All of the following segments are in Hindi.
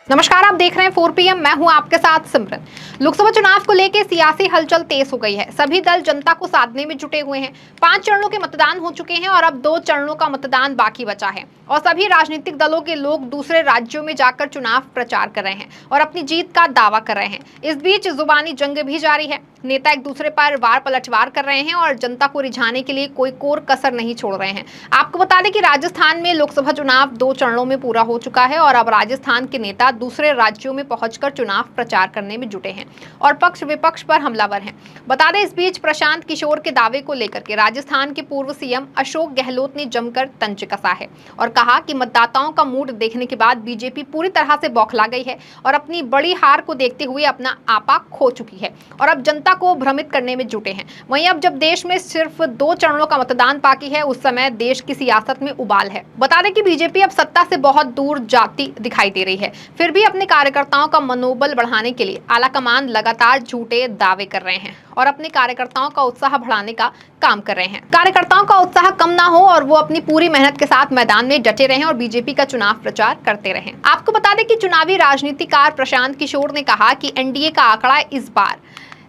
नमस्कार, आप देख रहे हैं 4 PM। मैं हूं आपके साथ सिमरन। लोकसभा चुनाव को लेकर सियासी हलचल तेज हो गई है। सभी दल जनता को साधने में जुटे हुए हैं। 5 चरणों के मतदान हो चुके हैं और अब 2 चरणों का मतदान बाकी बचा है और सभी राजनीतिक दलों के लोग दूसरे राज्यों में जाकर चुनाव प्रचार कर रहे हैं और अपनी जीत का दावा कर रहे हैं। इस बीच जुबानी जंग भी जारी है। नेता एक दूसरे पर वार पलटवार कर रहे हैं और जनता को रिझाने के लिए कोई कोर कसर नहीं छोड़ रहे हैं। आपको बता दें कि राजस्थान में लोकसभा चुनाव 2 चरणों में पूरा हो चुका है और अब राजस्थान के नेता दूसरे राज्यों में पहुंचकर चुनाव प्रचार करने में जुटे हैं और पक्ष विपक्ष पर हमलावर हैं। बता दें, इस बीच प्रशांत किशोर के दावे को लेकर के राजस्थान के पूर्व सीएम अशोक गहलोत ने जमकर तंज कसा है और कहा कि मतदाताओं का मूड देखने के बाद बीजेपी पूरी तरह से बौखला गई है और अपनी बड़ी हार को देखते हुए अपना आपा खो चुकी है और अब जनता को भ्रमित करने में जुटे हैं। वहीं अब जब देश में सिर्फ 2 चरणों का मतदान बाकी है, उस समय देश की सियासत में उबाल है। बता दें कि बीजेपी अब सत्ता से बहुत दूर जाती दिखाई दे रही है, फिर भी अपने कार्यकर्ताओं का मनोबल बढ़ाने के लिए आलाकमान लगातार झूठे दावे कर रहे हैं और अपने कार्यकर्ताओं का उत्साह बढ़ाने का काम कर रहे हैं। कार्यकर्ताओं का उत्साह कम ना हो और वो अपनी पूरी मेहनत के साथ मैदान में डटे रहें और बीजेपी का चुनाव प्रचार करते रहें। आपको बता दें कि चुनावी राजनीतिकार प्रशांत किशोर ने कहा कि एनडीए का आंकड़ा इस बार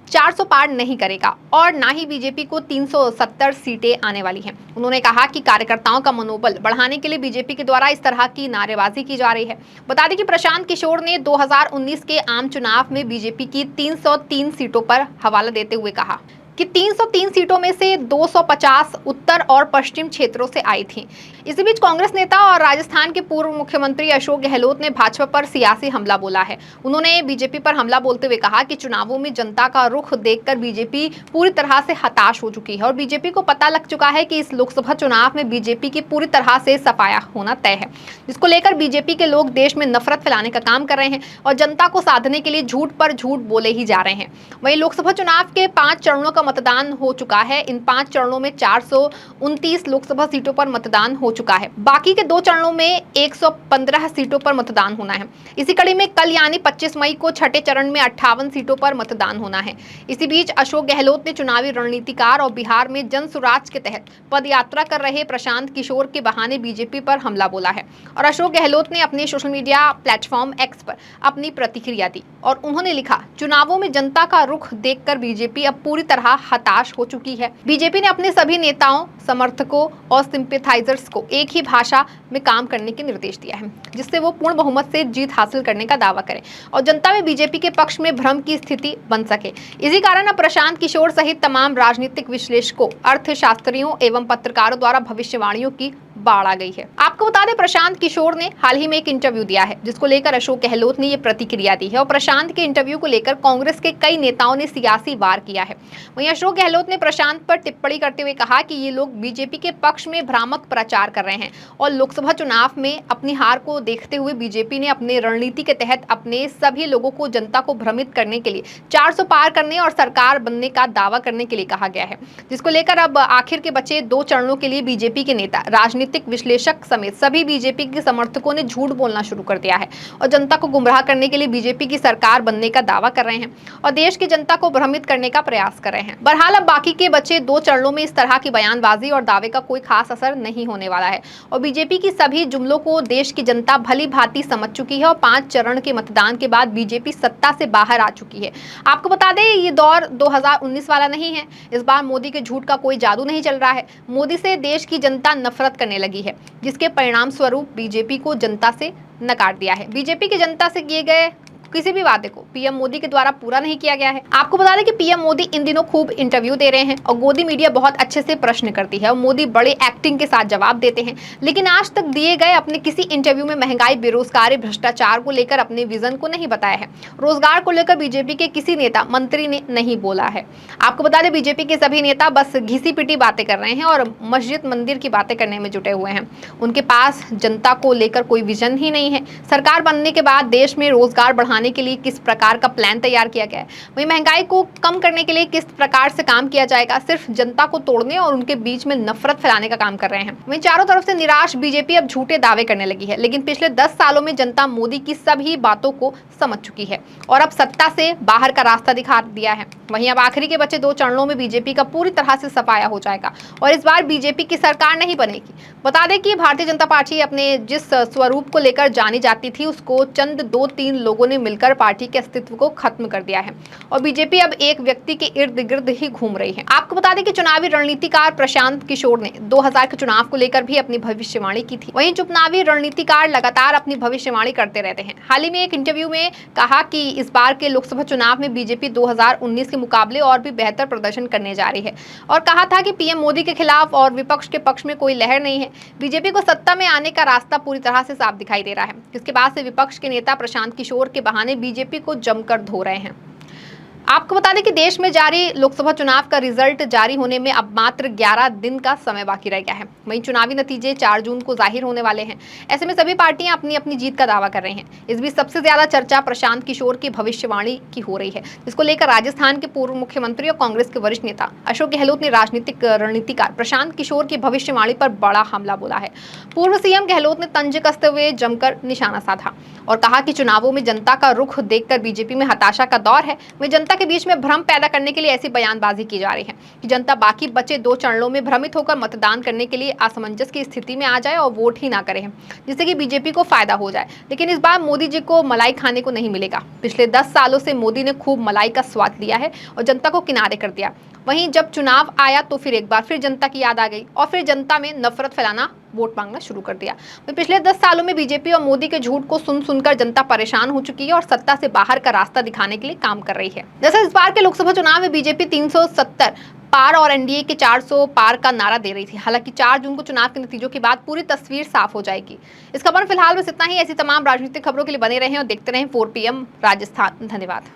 400 पार नहीं करेगा और ना ही बीजेपी को 370 सीटें आने वाली हैं। उन्होंने कहा कि कार्यकर्ताओं का मनोबल बढ़ाने के लिए बीजेपी के द्वारा इस तरह की नारेबाजी की जा रही है। बता दें कि प्रशांत किशोर ने 2019 के आम चुनाव में बीजेपी की 303 सीटों पर हवाला देते हुए कहा कि 303 सीटों में से 250 उत्तर और पश्चिम क्षेत्रों से आई थी। इसी बीच कांग्रेस नेता और राजस्थान के पूर्व मुख्यमंत्री अशोक गहलोत ने भाजपा पर सियासी हमला बोला है। उन्होंने बीजेपी पर हमला बोलते हुए कहा कि चुनावों में जनता का रुख देखकर बीजेपी पूरी तरह से हताश हो चुकी है और बीजेपी को पता लग चुका है कि इस लोकसभा चुनाव में बीजेपी की पूरी तरह से सफाया होना तय है, जिसको लेकर बीजेपी के लोग देश में नफरत फैलाने का काम कर रहे हैं और जनता को साधने के लिए झूठ पर झूठ बोले ही जा रहे हैं। वहीं लोकसभा चुनाव के 5 चरणों का मतदान हो चुका है। इन 5 चरणों में 429 लोकसभा सीटों पर मतदान हो चुका है। बाकी के 2 चरणों में 115 सीटों पर मतदान होना है। इसी कड़ी में कल यानी 25 मई को छठे चरण में 58 सीटों पर मतदान होना है। इसी बीच अशोक गहलोत ने चुनावी रणनीतिकार और बिहार में जन सुराज के तहत पदयात्रा कर रहे प्रशांत किशोर के बहाने बीजेपी पर हमला बोला है और अशोक गहलोत ने अपने सोशल मीडिया प्लेटफॉर्म एक्स पर अपनी प्रतिक्रिया दी और उन्होंने लिखा, चुनावों में जनता का रुख देखकर बीजेपी अब पूरी तरह हताश हो चुकी है। बीजेपी ने अपने सभी नेताओं, समर्थकों और सिंपैथाइजर्स को एक ही भाषा में काम करने के निर्देश दिया है, जिससे वो पूर्ण बहुमत से जीत हासिल करने का दावा करें और जनता में बीजेपी के पक्ष में भ्रम की स्थिति बन सके। इसी कारण अब प्रशांत किशोर सहित तमाम राजनीतिक विश्लेषकों, अर्थशास्त्रियों एवं पत्रकारों द्वारा भविष्यवाणियों की बाढ़ आ गई है। आपको बता दें, प्रशांत किशोर ने हाल ही में एक इंटरव्यू दिया है, जिसको लेकर अशोक गहलोत ने ये प्रतिक्रिया दी है और प्रशांत के इंटरव्यू को लेकर कांग्रेस के कई नेताओं ने सियासी वार किया है। वहीं अशोक गहलोत ने प्रशांत पर टिप्पणी करते हुए कहा कि ये लोग बीजेपी के पक्ष में भ्रामक प्रचार कर रहे हैं और लोकसभा चुनाव में अपनी हार को देखते हुए बीजेपी ने अपने रणनीति के तहत अपने सभी लोगों को जनता को भ्रमित करने के लिए 400 पार करने और सरकार बनने का दावा करने के लिए कहा गया है, जिसको लेकर अब आखिर के बचे 2 चरणों के लिए बीजेपी के नेता, राजनीतिक विश्लेषक समेत सभी बीजेपी के समर्थकों ने झूठ बोलना शुरू कर दिया है और जनता को गुमराह करने के लिए बीजेपी की सरकार बनने का दावा कर रहे हैं और देश की जनता को भ्रमित करने का प्रयास कर रहे हैं। बहरहाल अब बाकी के बचे 2 चरणों में इस तरह की बयानबाजी और दावे का कोई खास असर नहीं होने वाला है और बीजेपी की सभी जुमलों को देश की जनता भली भांति समझ चुकी है और 5 चरण के मतदान के बाद बीजेपी सत्ता से बाहर आ चुकी है। आपको बता दें, ये दौर 2019 वाला नहीं है। इस बार मोदी के झूठ का कोई जादू नहीं चल रहा है। मोदी से देश की जनता नफरत करने लगी है, जिसके परिणाम स्वरूप बीजेपी को जनता से नकार दिया है। बीजेपी की जनता से किए गए किसी भी वादे को पीएम मोदी के द्वारा पूरा नहीं किया गया है। आपको बता दें कि पीएम मोदी इन दिनों खूब इंटरव्यू दे रहे हैं और गोदी मीडिया बहुत अच्छे से प्रश्न करती है और मोदी बड़े एक्टिंग के साथ जवाब देते हैं, लेकिन आज तक दिए गए अपने किसी इंटरव्यू में महंगाई, बेरोजगारी, भ्रष्टाचार को लेकर अपने विजन को नहीं बताया है। रोजगार को लेकर बीजेपी के किसी नेता, मंत्री ने नहीं बोला है। आपको बता दें, बीजेपी के सभी नेता बस घिसी पिटी बातें कर रहे हैं और मस्जिद मंदिर की बातें करने में जुटे हुए हैं। उनके पास जनता को लेकर कोई विजन ही नहीं है। सरकार बनने के बाद देश में रोजगार बढ़ाने बढ़ाने के लिए किस प्रकार का प्लान तैयार किया गया है, वहीं महंगाई को कम करने के लिए किस प्रकार से काम किया जाएगा, सिर्फ जनता को तोड़ने और उनके बीच में नफरत फैलाने का काम कर रहे हैं। वहीं चारों तरफ से निराश बीजेपी अब झूठे दावे करने लगी है, लेकिन पिछले 10 सालों में जनता मोदी की सभी बातों को समझ चुकी है और अब सत्ता से बाहर का रास्ता दिखा दिया है। वहीं अब आखिरी के बचे 2 चरणों में बीजेपी का पूरी तरह से सफाया हो जाएगा और इस बार बीजेपी की सरकार नहीं बनेगी। बता दें कि भारतीय जनता पार्टी अपने जिस स्वरूप को लेकर जानी जाती थी, उसको चंद 2-3 लोगों ने मिलकर पार्टी के अस्तित्व को खत्म कर दिया है और बीजेपी अब एक व्यक्ति के इर्द गिर्द ही घूम रही है। आपको बता दें कि चुनावी रणनीतिकार प्रशांत किशोर ने 2000 के चुनाव को लेकर भी अपनी भविष्यवाणी की थी। वहीं चुनावी रणनीतिकार लगातार अपनी भविष्यवाणी करते रहते हैं। हाल ही में एक इंटरव्यू में कहा कि इस बार के लोकसभा चुनाव में बीजेपी 2019 के मुकाबले और भी बेहतर प्रदर्शन करने जा रही है और कहा था कि पीएम मोदी के खिलाफ और विपक्ष के पक्ष में कोई लहर नहीं है। बीजेपी को सत्ता में आने का रास्ता पूरी तरह से साफ दिखाई दे रहा है। इसके बाद से विपक्ष के नेता प्रशांत किशोर के बहाने बीजेपी को जमकर धो रहे हैं। आपको बता दें कि देश में जारी लोकसभा चुनाव का रिजल्ट जारी होने में अब मात्र 11 दिन का समय बाकी रह गया है। वहीं चुनावी नतीजे 4 जून को जाहिर होने वाले हैं। ऐसे में सभी पार्टियां अपनी अपनी जीत का दावा कर रही हैं। इस बीच सबसे ज्यादा चर्चा प्रशांत किशोर की भविष्यवाणी की हो रही है, जिसको लेकर राजस्थान के पूर्व मुख्यमंत्री और कांग्रेस के वरिष्ठ नेता अशोक गहलोत ने राजनीतिक रणनीतिकार प्रशांत किशोर की भविष्यवाणी पर बड़ा हमला बोला है। पूर्व सीएम गहलोत ने तंज कसते हुए जमकर निशाना साधा और कहा कि चुनावों में जनता का रुख देखकर बीजेपी में हताशा का दौर है। वहीं जनता के बीच में भ्रम पैदा करने के लिए ऐसी बयानबाजी की जा रही है कि जनता बाकी बचे 2 चरणों में भ्रमित होकर मतदान करने के लिए असमंजस की स्थिति में आ जाए और वोट ही ना करे, जिससे कि बीजेपी को फायदा हो जाए। लेकिन इस बार मोदी जी को मलाई खाने को नहीं मिलेगा। पिछले 10 सालों से मोदी ने खूब मलाई का स्वाद लिया है और जनता को किनारे कर दिया। वहीं जब चुनाव आया तो फिर एक बार फिर जनता की याद आ गई और फिर जनता में नफरत फैलाना, वोट मांगना शुरू कर दिया। पिछले 10 सालों में बीजेपी और मोदी के झूठ को सुन सुनकर जनता परेशान हो चुकी है और सत्ता से बाहर का रास्ता दिखाने के लिए काम कर रही है। जैसे इस बार के लोकसभा चुनाव में बीजेपी 370 पार और एनडीए के 400 पार का नारा दे रही थी। हालांकि 4 जून को चुनाव के नतीजों के बाद पूरी तस्वीर साफ हो जाएगी। इस खबर फिलहाल बस इतना ही। ऐसी तमाम राजनीतिक खबरों के लिए बने रहें और देखते रहें 4 PM राजस्थान। धन्यवाद।